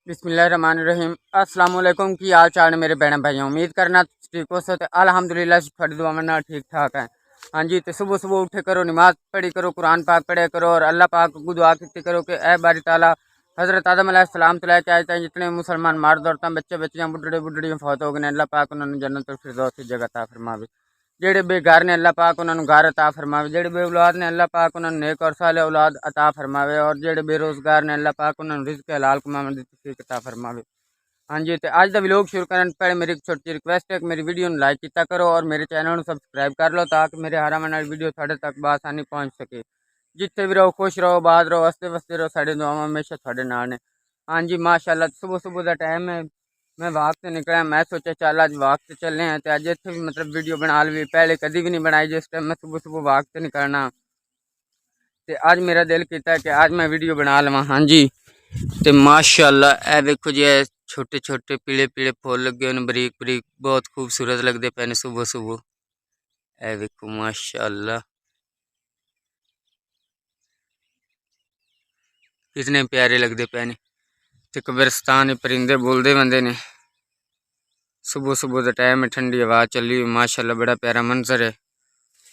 बिस्मिल्लाहिर्रहमानिर्रहीम। अस्सलाम वालेकुम। की हाल चाल है मेरे बहन भाइयों। उम्मीद करना ठीक हो सो अल्हम्दुलिल्लाह थोड़ी दुआ में ठीक ठाक है। हाँ जी, तो सुबह सुबह उठे करो, नमाज पढ़ी करो, कुरान पाक पढ़े करो और अल्लाह पाक को दुआ की करो कि ए बारी ताला हज़रत आदम अलैहिस्सलाम तो लेके आए थे जितने मुसलमान मर्द औरतां बच्चे बच्चियां बुढ़े बुढ़ियां फौत हो गए, अल्लाह पाक उन्होंने जन्नतुल फिरदौस की जगह अता फरमावे। जेड़े बेघर ने अल्लाह पाक उन्होंने घर अता फरमावे। जेड़े बे औलाद ने अल्लाह पाक उन्होंने नेक और साले औलाद अता फरमावे। और जेड़े बेरोजगार ने अल्लाह पाक उन्होंने रिज़्क़ हलाल कमाने दी तौफीक अता फरमावे। हाँ जी, तो अज का व्लॉग शुरू करने पहले मेरी एक छोटी रिक्वेस्ट है कि मेरी वीडियो में लाइक किया करो और मेरे चैनल को सब्सक्राइब कर लो ताकि मेरे हर आने वाली वीडियो थोड़े तक बआसानी पहुँच सके। जिथे भी रहो खुश रहो, बात रहो, हंसते वसते रहो, साड़ी दुआवां हमेशा थोड़े नाल ने। हाँ जी, माशाल्लाह सुबह सुबह का टाइम है, मैं वाक से निकला, मैं सोचा चल अज वाक से चलने हैं। तो अज इतने भी मतलब वीडियो बना ली, पहले कभी भी नहीं बनाई जिस टाइम मैं सुबह सुबह वाक से निकलना। तो अज मेरा दिल किया कि अज मैं वीडियो बना लवा। हाँ जी, तो माशाल्लाह ए देखो जी, छोटे छोटे पीले पीले फुल लगे हुए बरीक बरीक, बहुत खूबसूरत लगते पे ने सुबह सुबह। ए देखो माशाल्लाह कितने प्यारे लगते पे ने। तो कब्रिस्तान परिंदे बोलते बंदे ने। सुबह सुबह का टाइम है, ठंडी हवा चली हुई, माशाल्लाह बड़ा प्यारा मंजर है।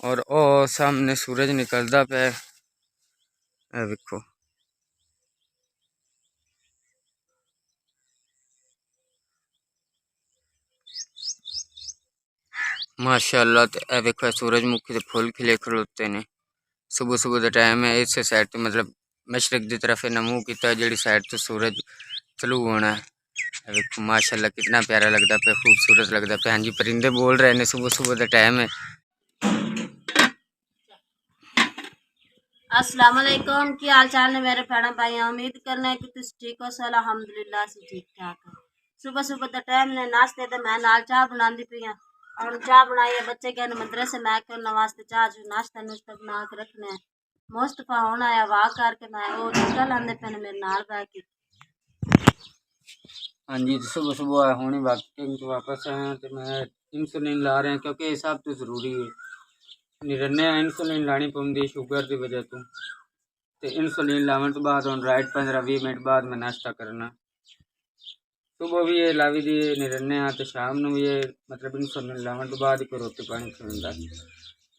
और ओ सामने सूरज निकलता पे, ए देखो माशाल्लाह। तो ए देखो सूरजमुखी के फुल खिले खलोते ने। सुबह सुबह का टाइम है, इस साइड तो मतलब मशरक की तरफ इन्हें मुँह किया, जी साइड तो सूरज चलू होना है। देखो माशाल्लाह कितना प्यारा लगता पे, खूबसूरत लगता पे। हाँ जी, परिंदे बोल रहे हैं, सुबह सुबह का टाइम है। अस्सलाम वालेकुम। की हाल चाल ने मेरे भैन भाई। उम्मीद करना है कि तुम ठीक हो। सो अल्हम्दुलिल्लाह से ठीक ठाक है। सुबह सुबह का टाइम ने नाश्ते तो मैं नाल चाह बनाती पई हाँ। और चाह बनाई है, बच्चे गए मदरसे, मैं उन्होंने वास्ते चाह नाश्ता नुश्ता बना के रखने हैं। मुस्तफा होना आया वाह करके, मैं वो निकल आते पे मेरे नाल बह के। हाँ जी, सुबह सुबह होने वक्त वापस आए तो मैं इंसुलिन ला रहे हैं क्योंकि ये सब तो जरूरी है। निरन्ने इंसुलिन लानी पौंदी शुगर की वजह तो इंसुलिन लाने तो बाद हम राइट 15-20 मिनट बाद मैं नाश्ता करना। सुबह भी ये लावी दी निरन्ने तो शाम को भी ये मतलब इंसुलिन लाने तो बाद ही कोई रोटी पानी खांदा।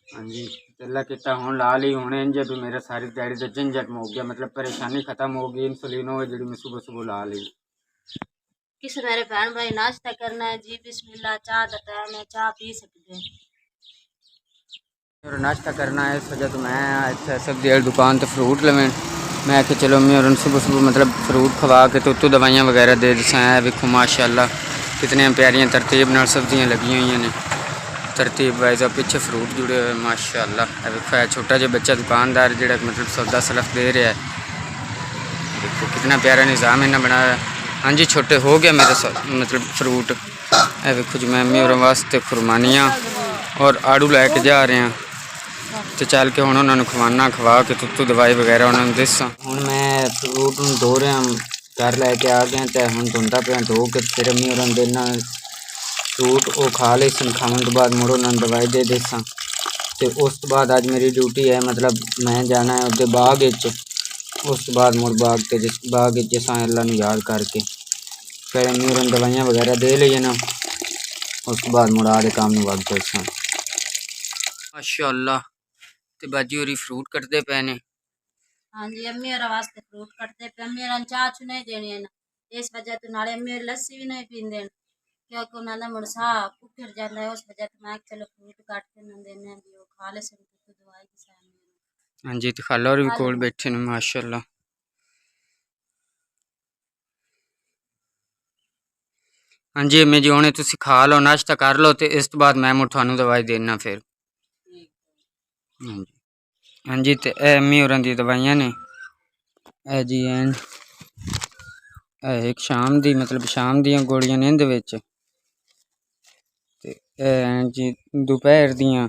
हाँ जी, पहला किता हूँ ला ली, हूँ इंज भी मेरा सारी दिहाड़ी का झंझट मुक गया, मतलब परेशानी खत्म हो गई। इंसुलिन हो जी मैं सुबह सुबह ला ली। किस मेरे भैन भाई नाश्ता करना है जी, बिस्मिल्लाह। चाह का टाइम है, चाह पी सकते हैं और नाश्ता करना है, इस वजह तो मैं अच्छा सब्जी वाली दुकान तो फ्रूट लवें। मैं आखे चलो मैं और सुबह सुबह मतलब फ्रूट खवा के तो उतों दवाइयाँ वगैरह दे दसा है। देखो माशाल्लाह कितने प्यारियां तरतीब नाल सब्जियां लगी हुई ने, तरतीब वाइज। और पीछे फ्रूट जुड़े हुए माशाल्लाह। देखो है छोटा जो बच्चा दुकानदार जो मतलब सौदा सलफ दे रहा है। देखो कितना प्यारा निज़ाम इन्हें बनाया। हाँ जी, छोटे हो गया मेरे मतलब फ्रूट। देखो जी, मैं अम्मी और वास्ते खुरमानियाँ और आड़ू लैके जा रहे हैं। तो चल के हूँ उन्होंने खवाना, खवा के तुत्तू दवाई वगैरह उन्होंने दसा। हूँ मैं फ्रूट धो रहा, घर लैके आ गया तो हूँ धोंदा पे धो के फिर अम्मी और देना फ्रूट वो खा ले सन। खाने तो बाद मुड़ उन्होंने दवाई दे देसा। तो उस तो बाद अज मेरी ड्यूटी है, मतलब मैं जाना है उधर बाग। उस तो बाद मुड़ बाग जैसा अल्लाह ने याद करके फिर अम्मी और दवाइयाँ वगैरह दे ली ना। उस तो बाद मुड़ आड़े काम में वग दसा। माशाल्लाह ते बाजी होरी फ्रूट कटते पे ने। हाँ जी, अम्मी और वास्ते फ्रूट कटते पे। अम्मी और चाह चु नहीं देनी है ना, इस वजह तो नाले अम्मी और लस्सी भी नहीं पींदे क्योंकि उन्होंने मुड़सा उखड़ जाता है। उस वजह तो मैं चलो फ्रूट काट के उन्होंने देने हैं भी वो खा ले सन तो दवाई की सामने। हाँ जी, तो खाला और भी कोल बैठे ने माशाल्लाह। हाँ जी अम्मी जी, हुणे तुसी खा लो, नाश्ता कर लो तो इस तो बाद मैं मुड़ थानू दवाई देना फिर। हाँ जी, हाँ जी, तो अम्मी होरां दी दवाइयां ने जी एन एक शाम दी मतलब शाम दियां गोलियां ने इंदे विच ते जी दोपहर दियां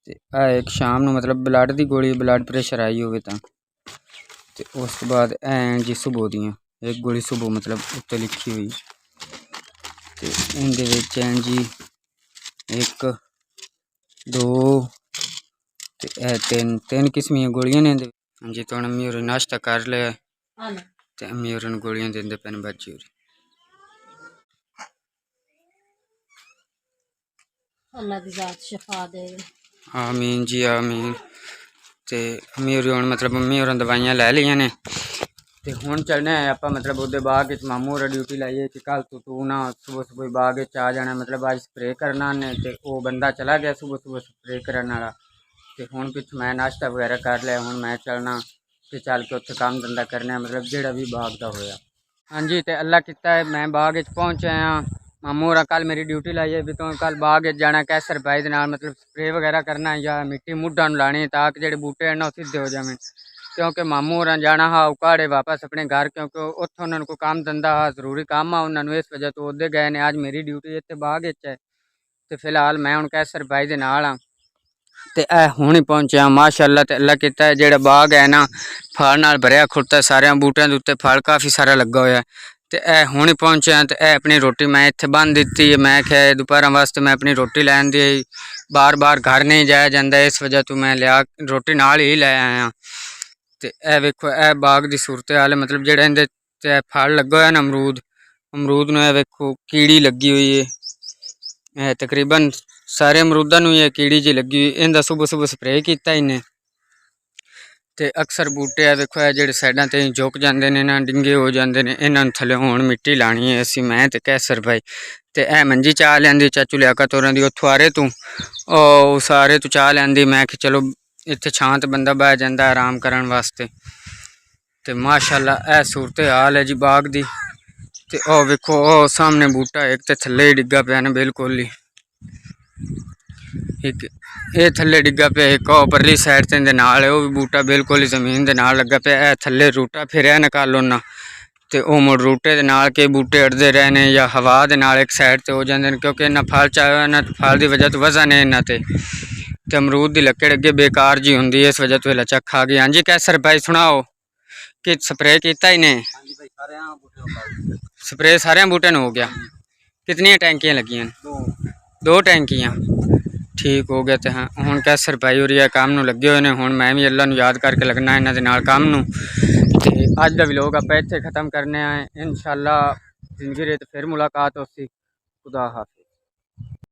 ते एक शाम नू मतलब ब्लड दी गोली, ब्लड प्रेशर आई होवे तां। ते उस तो बाद जी सुबह दियां एक गोली सुबह मतलब उत्ते लिखी हुई। ते इंदे विच जी एक दो ते तीन किस्म दियां गोलियां ने। हाँ जी, तो अम्मी होरें नाश्ता कर लिया। हालो ते अम्मी होरन गोलियां देंदे पैन बाजी होरी। अल्लाह दी जात शिफा दे। आमीन जी आमीन। ते अम्मी होरी हुण मतलब मम्मी होरां दवाइयां लै लियां ने ते हुण चलने आपां मतलब ओह्दे बाग च मामू होर ड्यूटी लाइए कि कल तू ना सुबह सुबह बाग च आ जाना मतलब अज स्प्रे करना ने ते ओह् बंदा चला गया सुबह सुबह स्प्रे करने वाला ते हुण पिछ मैं नाश्ता वगैरह कर लिया हुण मैं चलना ते चल के उत्थे काम धंधा करने मतलब जेड़ा भी बाग दा होया। हाँ जी ते अल्लाह किता है मैं बाग च पहुँच आया। मामू होरा कल मेरी ड्यूटी लाई है भी तो कल बाग च जाना कैसर भाई दे नाल मतलब स्प्रे वगैरह करना या मिट्टी मुड्ढा लानी ताकि जेह्ड़े बूटे हैं ना सीधे हो जावें क्योंकि मामू होरां जाना हा उकाड़े वापस अपने घर क्योंकि उत्थों उन्होंने कोई काम धंधा हा जरूरी काम आ उन्होंने इस वजह तो उधर गए ने। आज मेरी ड्यूटी इत्थे बाग च है तो फिलहाल मैं हुण कैसर भाई दे नाल हाँ ते हुण ही पहुंचा माशाअल्लाह ते अल्लाह किता है जेड़ा बाग है ना फल नाल भरिया खुड़ता सारे बूटियां दे उत्ते फल काफ़ी सारा लगा होया ते हुण ही पहुंचा ते अपनी रोटी मैं इत्थे बंद दित्ती है। मैं क्या दोपहर वास्ते मैं अपनी रोटी लैन दी बार बार घर नहीं जाया जाता इस वजह तो मैं लिया रोटी नाल ही लै आया। ते वेखो बाग की सूरत हाल मतलब जेह्ड़ा इंदे ते फल लगा होया ना अमरूद नूं वेखो कीड़ी लगी हुई है तकरीबन सारे अमरूदा नूं ही कीड़ी जी लगी हुई इंदा सुबह सुबह स्प्रे किया इन्हें ते अक्सर बूटे देखो जेह्ड़े साइडां ते झुक जाते हैं ना डिंगे हो जाते हैं इन्हां नूं थल्ले हुण मिट्टी लानी है असीं मैं ते कैसर भाई ते मंजी चाह लियांदी चाचू लियाकत होरां दी उत्थों आरे तू सारे तू चाह लियांदी मैं कि चलो इत्थे छां ते बंदा बह जांदा आराम करन वास्ते ते माशाअल्लाह सूरत हाल है जी बाग दी। ते वेखो सामने बूटा एक ते थल्ले ही डिग्गा पिया ना बिल्कुल ही एक ये थल्ले डिग्गा पे एक परली साइड ते इंदे नाल है वो भी बूटा बिल्कुल ही जमीन दे नाल लगा पे थल्ले रूटा फिरया ना कल उन्ना ते मुड़ रूटे दे नाल के बूटे अड़ते रहने या हवा दे नाल एक साइड ते हो जाते हैं क्योंकि इन्ना फल चाहे ना फल की वजह तो वजन है इन्ना ते अमरूद की लकड़ अगे बेकार जी होंगी इस वजह तो लचक खा गई। हाँ जी कैसर भाई सुनाओ कि स्प्रे किया इन्हें स्प्रे सारे बूटे हो गया कितनी टैंकियां लगियां 2 टैंकियां ठीक हो गया। तो हाँ हुण कैसर भाई होरी काम नूं लगे हुए हैं हुण मैं भी अल्लाह नूं याद करके लगना इन्हां दे नाल काम नूं ते अज दा व्लॉग आपां इत्थे खत्म करने आए इंशाअल्लाह जिंदगी रही तो फिर मुलाकात होसी खुदा हाफिज़।